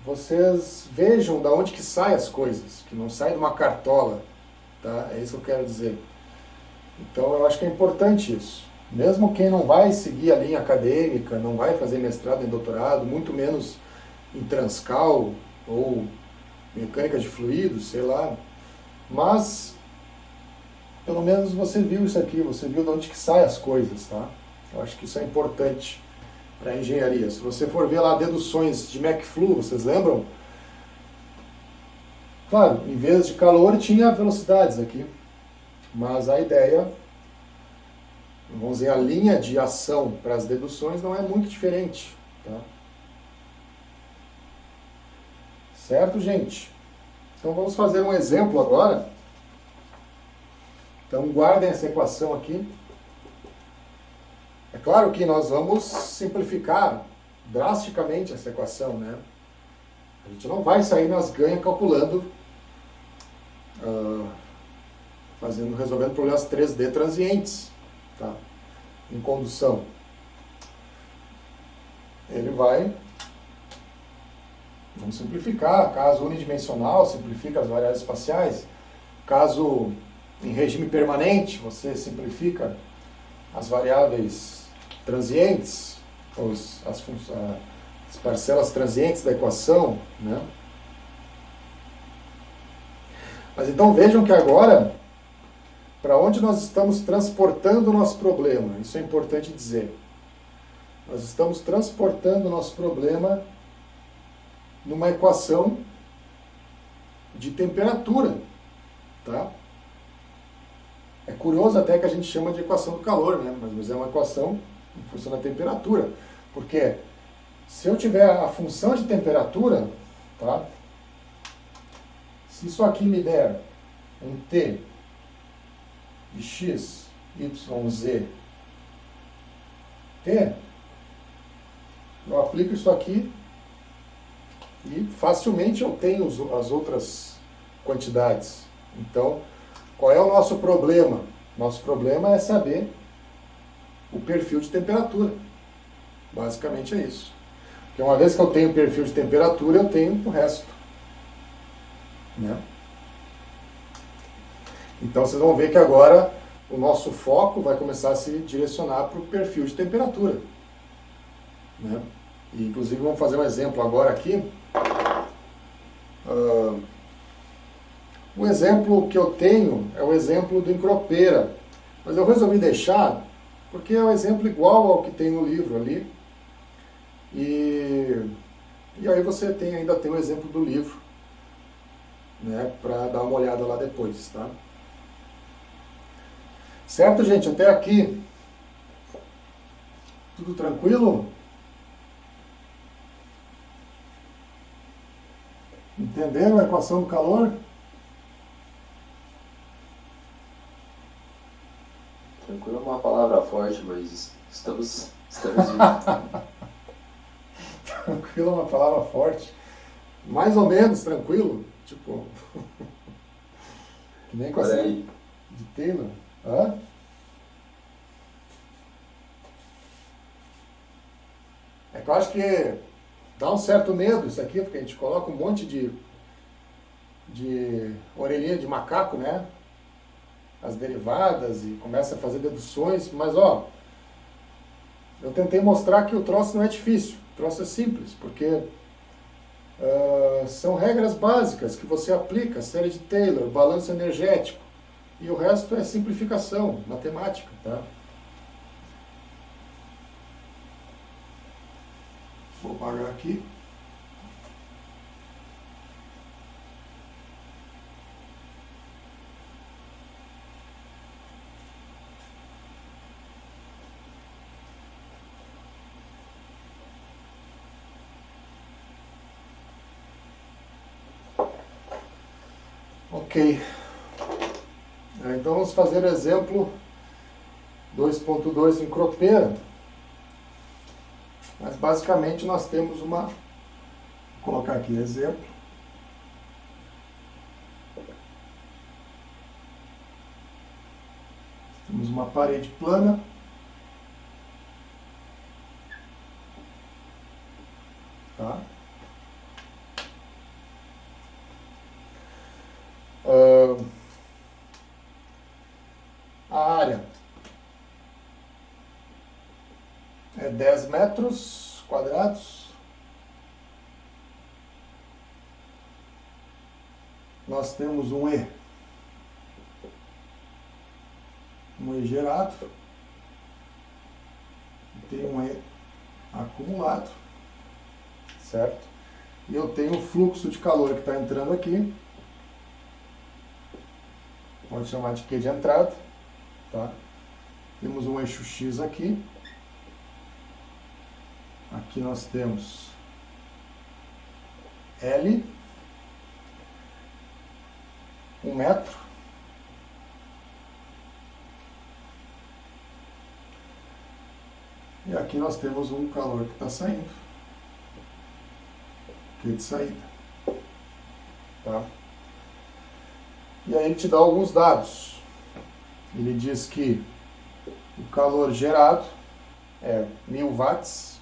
vocês vejam de onde que saem as coisas, que não sai de uma cartola, tá? É isso que eu quero dizer. Então eu acho que é importante isso. Mesmo quem não vai seguir a linha acadêmica, não vai fazer mestrado nem doutorado, muito menos em Transcal ou mecânica de fluidos, sei lá, mas pelo menos você viu isso aqui, você viu de onde que saem as coisas, tá? Eu acho que isso é importante para engenharia. Se você for ver lá deduções de McFlu, vocês lembram? Claro, em vez de calor tinha velocidades aqui, mas a ideia, vamos dizer, a linha de ação para as deduções não é muito diferente. Tá? Certo, gente? Então vamos fazer um exemplo agora. Então guardem essa equação aqui. É claro que nós vamos simplificar drasticamente essa equação, né? A gente não vai sair nas ganhas calculando, resolvendo problemas 3D transientes, tá? Em condução. Ele vai, vamos simplificar, caso unidimensional, simplifica as variáveis espaciais. Caso em regime permanente, você simplifica as variáveis transientes, as parcelas transientes da equação, né? Mas então vejam que agora, para onde nós estamos transportando o nosso problema? Isso é importante dizer. Nós estamos transportando o nosso problema numa equação de temperatura, tá? É curioso até que a gente chama de equação do calor, né? Mas é uma equação em função da temperatura. Porque se eu tiver a função de temperatura, tá? Se isso aqui me der um T de x, y, z, t, eu aplico isso aqui e facilmente eu tenho as outras quantidades. Então, qual é o nosso problema? Nosso problema é saber o perfil de temperatura. Basicamente é isso. Porque uma vez que eu tenho o perfil de temperatura, eu tenho o resto. Né? Então vocês vão ver que agora o nosso foco vai começar a se direcionar para o perfil de temperatura. Né? E, inclusive vamos fazer um exemplo agora aqui. O exemplo que eu tenho é o exemplo do encropeira. Mas eu resolvi deixar porque é um exemplo igual ao que tem no livro ali. E aí você ainda tem o exemplo do livro, né, para dar uma olhada lá depois, tá? Certo, gente? Até aqui. Tudo tranquilo? Entenderam a equação do calor? Tranquilo é uma palavra forte, mas estamos vivos. Tranquilo é uma palavra forte. Mais ou menos tranquilo. Tipo, que nem equação de Taylor. Hã? É que eu acho que dá um certo medo isso aqui, porque a gente coloca um monte de orelhinha de macaco, né? As derivadas e começa a fazer deduções, mas ó, eu tentei mostrar que o troço não é difícil, o troço é simples, porque são regras básicas que você aplica, série de Taylor, balanço energético, e o resto é simplificação, matemática, tá? Vou apagar aqui. Ok. Então vamos fazer o exemplo 2.2 em cropeira. Mas basicamente nós temos uma... Vou colocar aqui exemplo. Temos uma parede plana. Tá? A área é 10 metros quadrados. Nós temos um E gerado. Tem um E acumulado, certo? E eu tenho o fluxo de calor que está entrando aqui, pode chamar de Q de entrada, tá? Temos um eixo X aqui, aqui nós temos L, 1 metro, e aqui nós temos um calor que está saindo, Q de saída, tá? E aí ele te dá alguns dados. Ele diz que o calor gerado é 1000 watts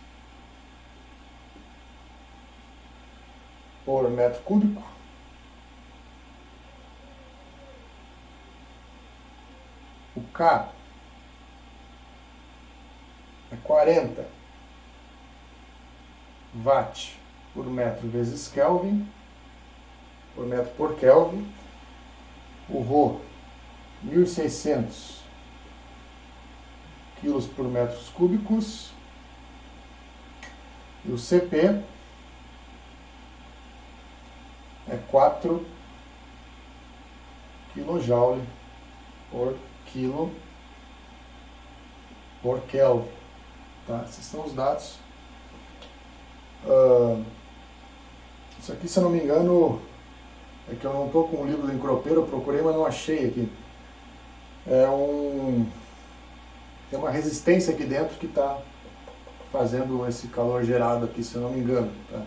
por metro cúbico. O K é 40 watt por metro vezes Kelvin, por metro por Kelvin. O Rho, 1.600 quilos por metros cúbicos. E o CP é 4 kJ por quilo por Kelvin. Tá? Esses são os dados. Isso aqui, se eu não me engano, é que eu não estou com o livro do entropeiro, eu procurei, mas não achei aqui. Tem uma resistência aqui dentro que está fazendo esse calor gerado aqui, se eu não me engano. Tá?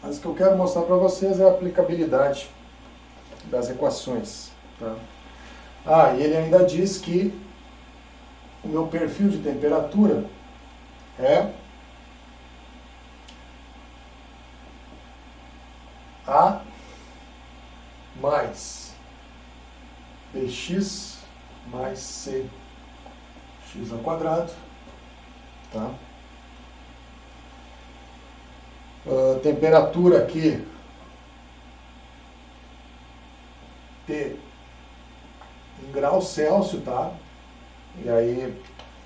Mas o que eu quero mostrar para vocês é a aplicabilidade das equações. Tá? E ele ainda diz que o meu perfil de temperatura é A mais Bx mais C x ao quadrado, tá? Temperatura aqui T em graus Celsius, tá? E aí,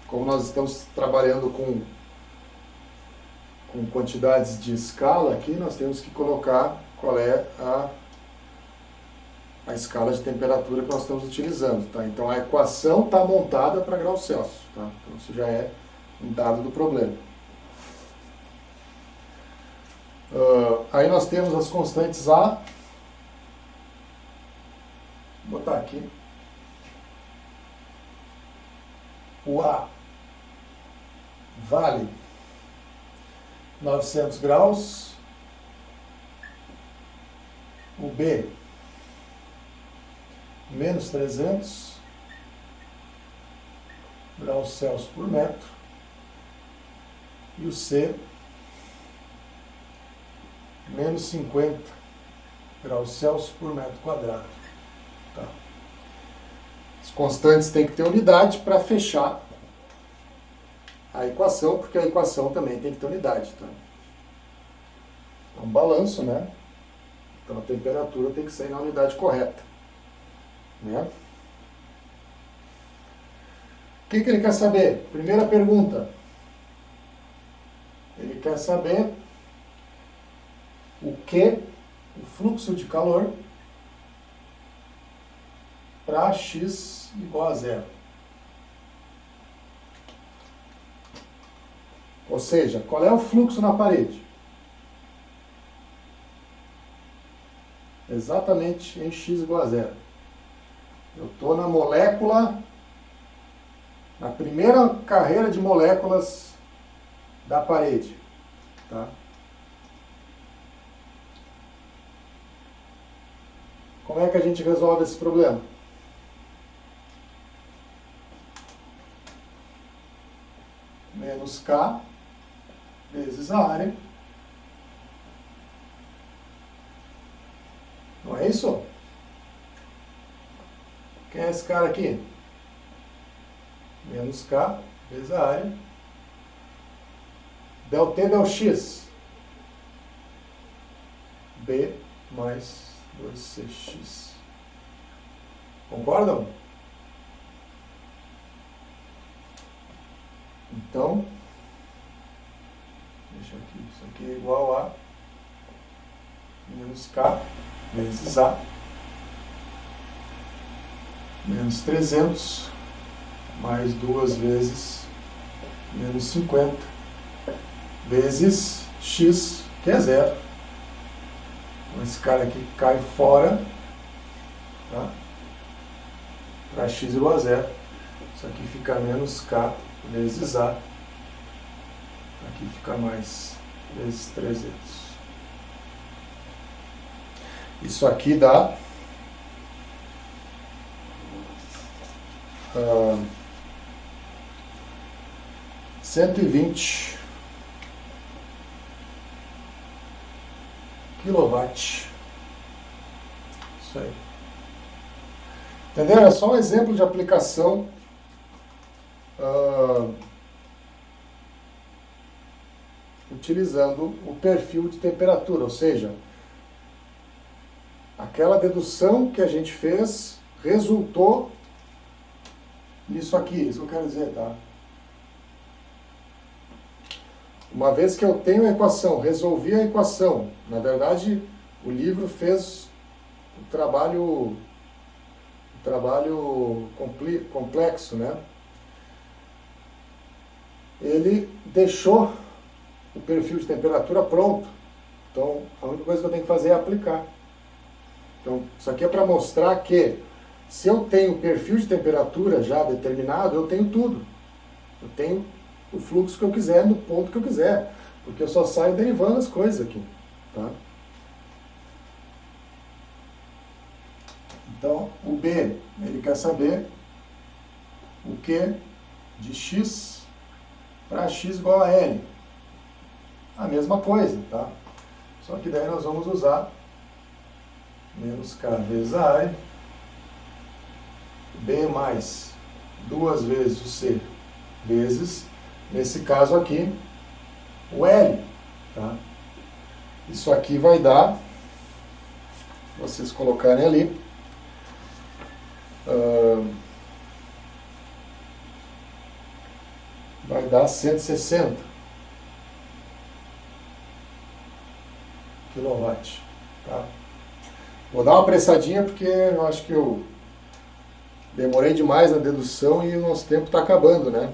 como nós estamos trabalhando com quantidades de escala aqui, nós temos que colocar qual é a escala de temperatura que nós estamos utilizando, tá? Então a equação está montada para graus Celsius, tá? Então isso já é um dado do problema. Aí nós temos as constantes A, vou botar aqui, o A vale 900 graus, o B menos 300 graus Celsius por metro, e o C menos 50 graus Celsius por metro quadrado. Tá? As constantes têm que ter unidade para fechar a equação, porque a equação também tem que ter unidade. Tá? É um balanço, né? Então a temperatura tem que sair na unidade correta. Né? O que ele quer saber? Primeira pergunta. Ele quer saber o fluxo de calor para x igual a zero. Ou seja, qual é o fluxo na parede? Exatamente em x igual a zero. Eu estou na molécula, na primeira carreira de moléculas da parede. Tá? Como é que a gente resolve esse problema? Menos K vezes a área. Não é isso? Quem é esse cara aqui? Menos K vezes a área. Del T, del X. B mais 2CX. Concordam? Então, deixa aqui, isso aqui é igual a menos K vezes A, menos 300, mais 2 vezes menos 50, vezes X, que é zero. Então, esse cara aqui cai fora, tá? Para X igual a zero. Isso aqui fica menos K vezes A. Aqui fica mais vezes 300. Isso aqui dá 120 quilowatts. Isso aí. Entenderam? É só um exemplo de aplicação utilizando o perfil de temperatura, ou seja, aquela dedução que a gente fez resultou nisso aqui, isso que eu quero dizer, tá? Uma vez que eu tenho a equação, resolvi a equação, na verdade o livro fez o trabalho complexo, né? Ele deixou o perfil de temperatura pronto. Então, a única coisa que eu tenho que fazer é aplicar. Então, isso aqui é para mostrar que se eu tenho o perfil de temperatura já determinado, eu tenho tudo. Eu tenho o fluxo que eu quiser, no ponto que eu quiser. Porque eu só saio derivando as coisas aqui. Tá? Então, o B, ele quer saber o Q de X para X igual a L. A mesma coisa, tá? Só que daí nós vamos usar menos K vezes a área, B mais 2 vezes o C vezes, nesse caso aqui, o L, tá? Isso aqui vai dar, vocês colocarem ali, vai dar 160 kW, tá? Vou dar uma apressadinha porque eu acho que eu demorei demais na dedução e o nosso tempo está acabando, né?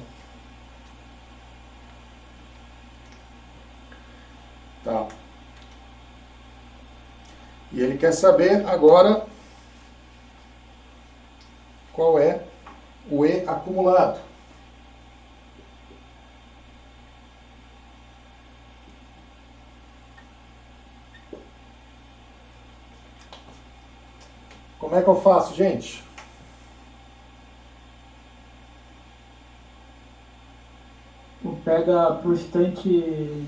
Tá. E ele quer saber agora qual é o E acumulado. Como é que eu faço, gente? Pega pro instante,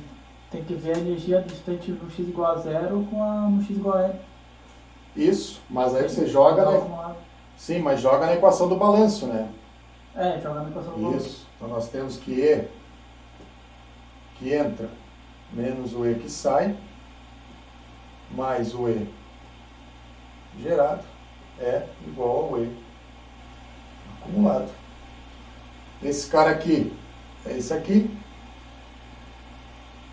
tem que ver a energia do instante no x igual a zero com a no x igual a L. Isso, mas aí você joga, né? Sim, mas joga na equação do balanço, né? É, joga na equação do balanço. Isso. Então nós temos que E que entra menos o E que sai, mais o E gerado é igual ao E acumulado. Esse cara aqui é esse aqui.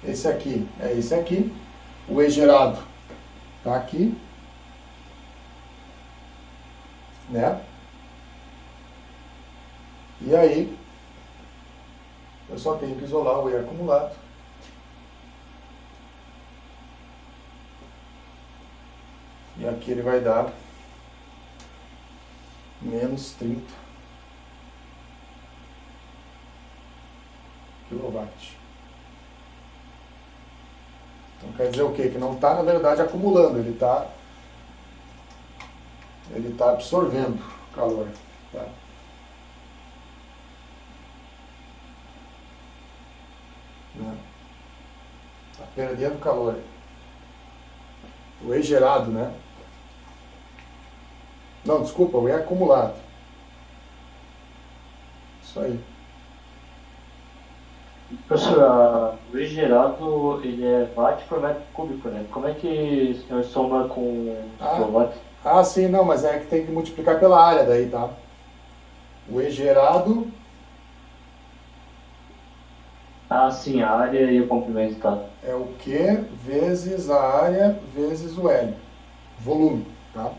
Esse aqui é esse aqui. O E gerado está aqui. Né? E aí, eu só tenho que isolar o E acumulado. E aqui ele vai dar menos 30 kW. Então quer dizer o quê? Que não está, na verdade, acumulando, ele está absorvendo calor. Tá? Está perdendo calor. O E gerado, né? Não, desculpa, o E acumulado. Isso aí. Professor, o E gerado, ele é watt por metro cúbico, né? Como é que o senhor soma com quilowatts? Ah, sim, não, mas é que tem que multiplicar pela área daí, tá? O E gerado Ah, sim, a área e o comprimento, tá. É o Q vezes a área vezes o L. Volume, tá?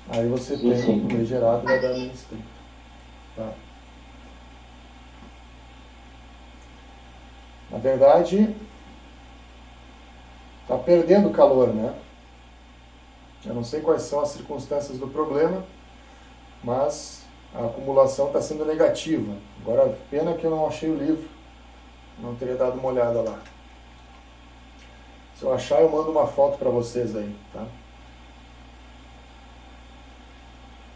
Aí você Sim, tem o V sim. gerado vai dar menos 30. Tá? Na verdade, está perdendo calor, né? Eu não sei quais são as circunstâncias do problema, mas a acumulação está sendo negativa. Agora, pena que eu não achei o livro, não teria dado uma olhada lá. Se eu achar, eu mando uma foto para vocês aí, tá?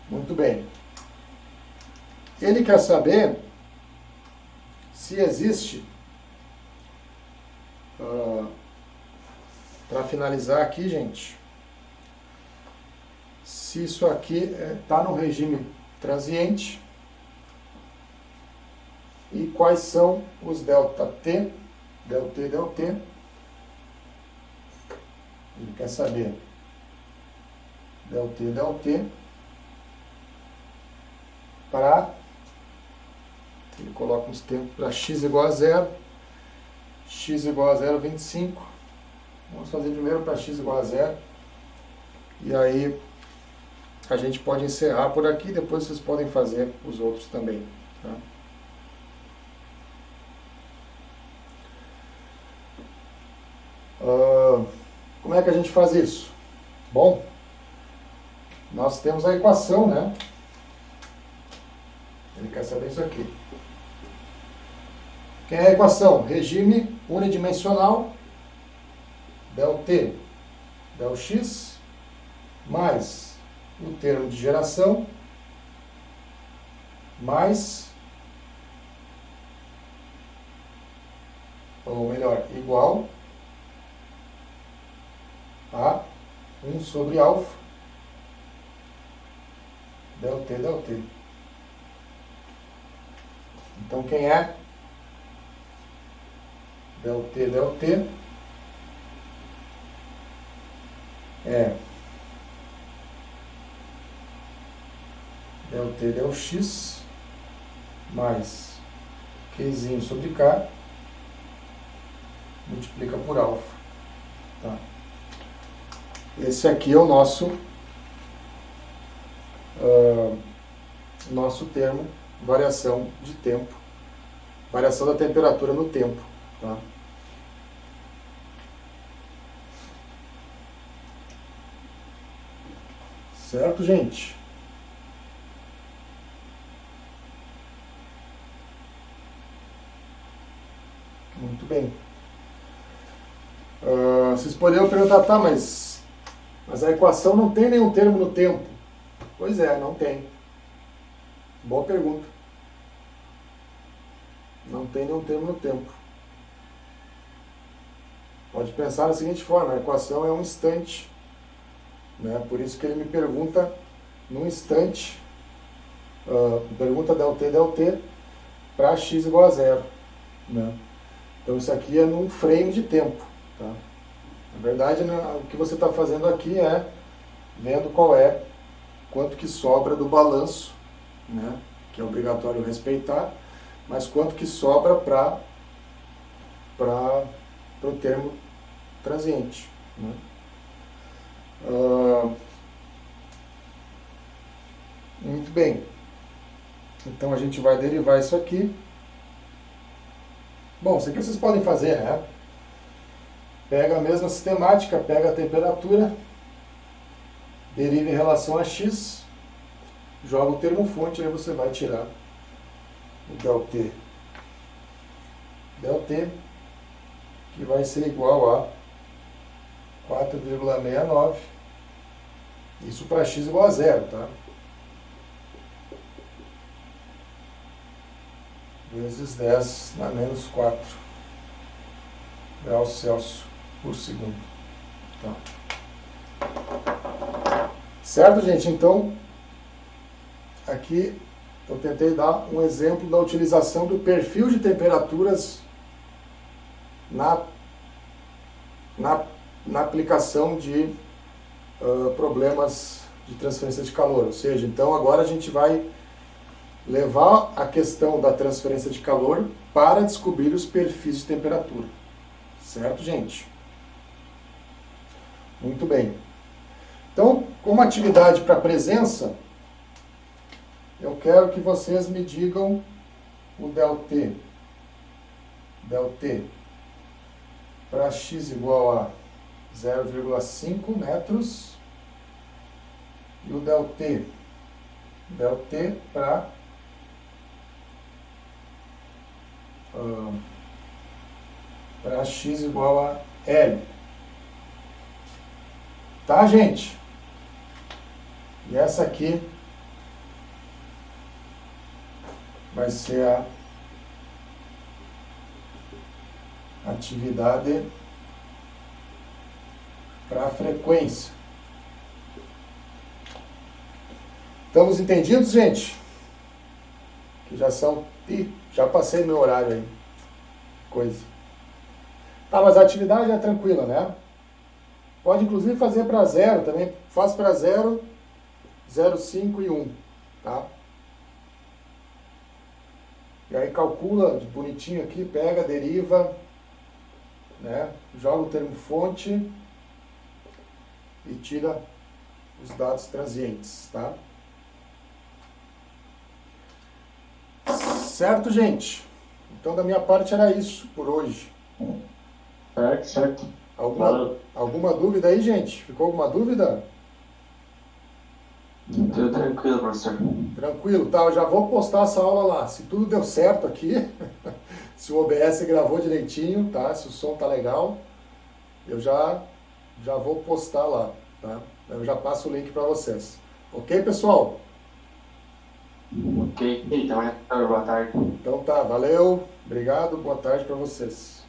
Muito bem. Ele quer saber se existe, para finalizar aqui, gente, se isso aqui está no regime transiente e quais são os ΔT, ΔT, ΔT. Ele quer saber ΔT, ΔT para, ele coloca uns tempos para x igual a 0, x igual a 0,25. Vamos fazer primeiro para x igual a 0. E aí a gente pode encerrar por aqui, depois vocês podem fazer os outros também. Tá? Como é que a gente faz isso? Bom, nós temos a equação, né? Ele quer saber isso aqui. Quem é a equação? Regime unidimensional, ΔT, ΔX, mais o termo de geração, mais, ou melhor, igual a 1 sobre alfa, ΔT, ΔT. Então, quem é ΔT, ΔT é ΔT, ΔX mais Qzinho sobre K multiplica por alfa. Tá? Esse aqui é o nosso termo, variação de tempo, variação da temperatura no tempo. Tá? Certo, gente? Muito bem. Vocês poderiam perguntar, tá, mas a equação não tem nenhum termo no tempo. Pois é, não tem. Boa pergunta. Não tem nenhum termo no tempo. Pode pensar da seguinte forma, a equação é um instante. Né? Por isso que ele me pergunta num instante, pergunta ΔT, ΔT para x igual a 0. Né? Então isso aqui é num frame de tempo. Tá? Na verdade, o que você está fazendo aqui é vendo quanto que sobra do balanço, né? Que é obrigatório respeitar, mas quanto que sobra para o termo transiente. Né? Muito bem. Então a gente vai derivar isso aqui. Bom, isso aqui vocês podem fazer, né? Pega a mesma sistemática, pega a temperatura, deriva em relação a x, joga o termo fonte, aí você vai tirar o ΔT, ΔT, que vai ser igual a 4,69, isso para x igual a 0, tá? Vezes 10 na menos 4 graus Celsius por segundo. Tá? Certo, gente? Então, aqui eu tentei dar um exemplo da utilização do perfil de temperaturas na aplicação de problemas de transferência de calor. Ou seja, então agora a gente vai levar a questão da transferência de calor para descobrir os perfis de temperatura. Certo, gente? Muito bem. Então, como atividade para presença, eu quero que vocês me digam o ΔT. ΔT para x igual a 0,5 metros e o ΔT para x igual a L. Tá, gente? E essa aqui vai ser a atividade para a frequência. Estamos entendidos, gente? Que já são... Ih, já passei meu horário aí. Coisa. Tá, mas a atividade é tranquila, né? Pode inclusive fazer para 0 também. Faz para 0, 0, 5 e 1. Tá? E aí calcula bonitinho aqui, pega, deriva, né? Joga o termo fonte e tira os dados transientes, tá? Certo, gente? Então, da minha parte era isso por hoje. Certo, certo. Valeu. Alguma dúvida aí, gente? Ficou alguma dúvida? Tudo tranquilo, professor. Tranquilo, tá? Eu já vou postar essa aula lá. Se tudo deu certo aqui, se o OBS gravou direitinho, tá? Se o som tá legal, eu já vou postar lá, tá? Eu já passo o link para vocês. Ok, pessoal? Ok, então, boa tarde. Então tá, valeu, obrigado, boa tarde para vocês.